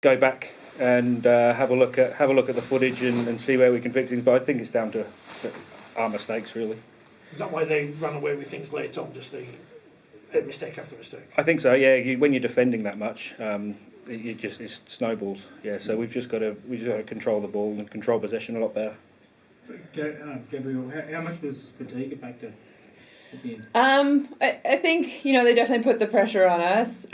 go back and have a look at the footage and see where we can fix things. But I think it's down to our mistakes, really. Is that why they run away with things late on? Just the mistake after mistake? I think so. Yeah, when you're defending that much, it snowballs. Yeah, so we've just got to control the ball and control possession a lot better. Gabrielle, how much was fatigue a factor at the end? I think they definitely put the pressure on us.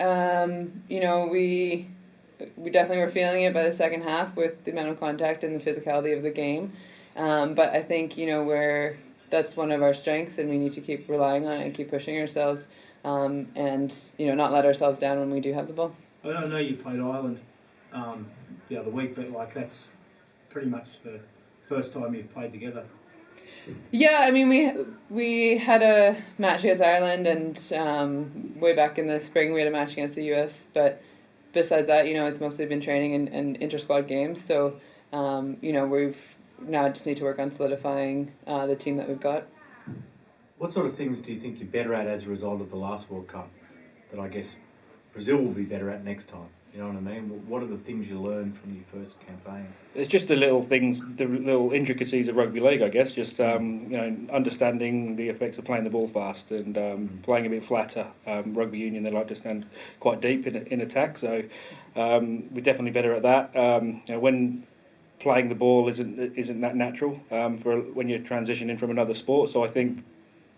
We definitely were feeling it by the second half with the amount of contact and the physicality of the game. But I think that's one of our strengths, and we need to keep relying on it and keep pushing ourselves, and not let ourselves down when we do have the ball. I know you played Ireland the other week, but that's pretty much the first time you've played together. Yeah, I mean we had a match against Ireland, and way back in the spring we had a match against the US. But besides that, it's mostly been training and inter-squad games. So we've now just need to work on solidifying the team that we've got. What sort of things do you think you're better at as a result of the last World Cup that I guess Brazil will be better at next time? You know what I mean? What are the things you learned from your first campaign? It's just the little things, the little intricacies of rugby league, I guess. Just understanding the effects of playing the ball fast and playing a bit flatter. Rugby union, they like to stand quite deep in attack, so we're definitely better at that. When playing the ball isn't that natural for when you're transitioning from another sport. So I think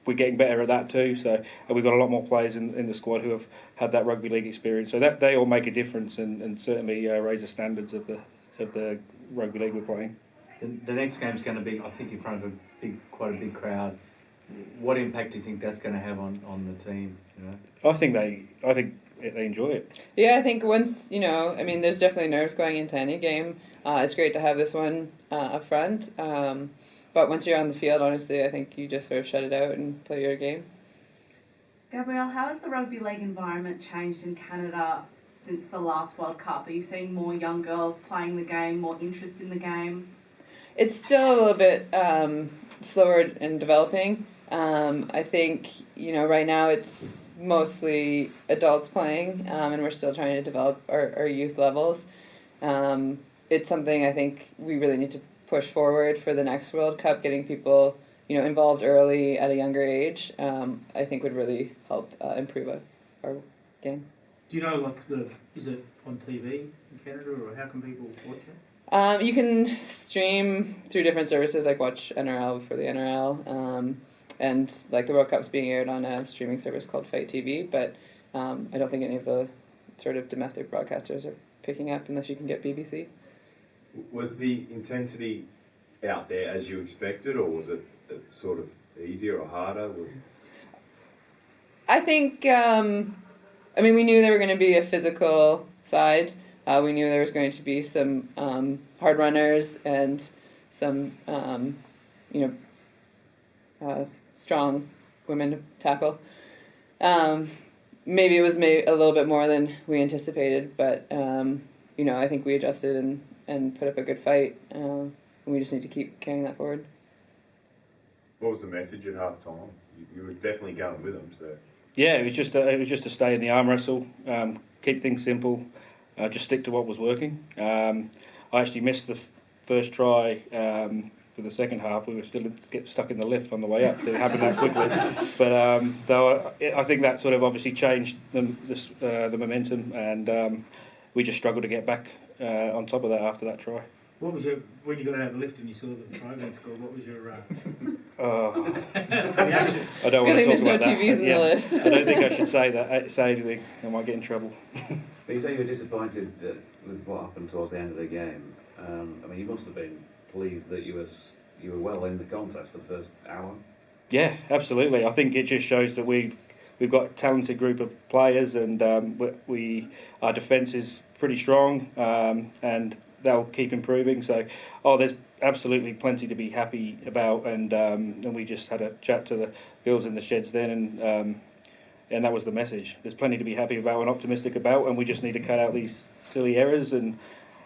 we're getting better at that too. So we've got a lot more players in the squad who have had that rugby league experience. So that they all make a difference and certainly raise the standards of the rugby league we're playing. The next game's going to be, I think, in front of quite a big crowd. What impact do you think that's going to have on the team? I think they enjoy it. Yeah, I think once there's definitely nerves going into any game. It's great to have this one up front. But once you're on the field, honestly, I think you just sort of shut it out and play your game. Gabrielle, how has the rugby league environment changed in Canada since the last World Cup? Are you seeing more young girls playing the game, more interest in the game? It's still a little bit slower in developing. I think, right now it's mostly adults playing, and we're still trying to develop our youth levels. It's something I think we really need to push forward for the next World Cup, getting people involved early at a younger age. I think would really help improve our game. Do you know is it on TV in Canada, or how can people watch it? You can stream through different services, like watch NRL for the NRL, and the World Cup's being aired on a streaming service called Fight TV. But I don't think any of the sort of domestic broadcasters are picking up unless you can get BBC. Was the intensity out there as you expected, or was it sort of easier or harder? I think, we knew there were going to be a physical side. We knew there was going to be some hard runners and some, strong women to tackle. Maybe it was a little bit more than we anticipated, but, I think we adjusted and put up a good fight. And we just need to keep carrying that forward. What was the message at half time? You were definitely going with them, so. Yeah, it was just to stay in the arm wrestle, keep things simple, just stick to what was working. I actually missed the first try for the second half. We were still stuck in the lift on the way up, so it happened that quickly. But so I think that sort of obviously changed the momentum, and we just struggled to get back on top of that after that try. What was when you got out of the lift and you saw the try being scored, what was your reaction? I don't want to talk about that. TVs in the list. I don't think I should say anything. I might get in trouble. But you say you were disappointed with what happened towards the end of the game. You must have been pleased that you were well in the contest for the first hour. Yeah, absolutely. I think it just shows that we've got a talented group of players, and our defence is pretty strong, and they'll keep improving. So, there's absolutely plenty to be happy about, and we just had a chat to the girls in the sheds then, and that was the message. There's plenty to be happy about and optimistic about, and we just need to cut out these silly errors. And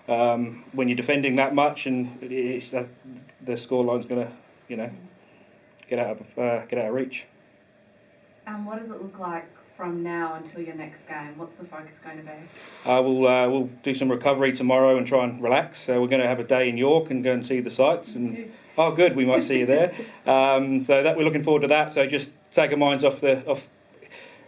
when you're defending that much, and the scoreline's going to, get out of reach. And what does it look like from now until your next game? What's the focus going to be? We'll do some recovery tomorrow and try and relax. So we're going to have a day in York and go and see the sights. And oh, good, we might see you there. So that we're looking forward to that. So just take our minds off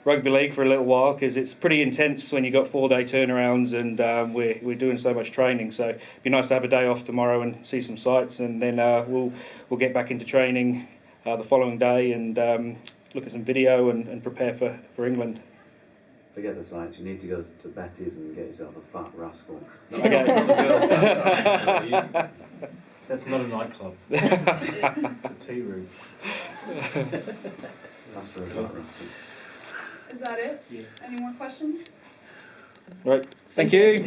rugby league for a little while, because it's pretty intense when you've got 4-day turnarounds, and we're doing so much training. So it'd be nice to have a day off tomorrow and see some sights, and then we'll get back into training the following day and look at some video and prepare for England. Forget the sights, you need to go to Betty's and get yourself a fat rascal. That's not a nightclub. It's a tea room. That's for a fat rascal. Is that it? Yeah. Any more questions? Right, thank you.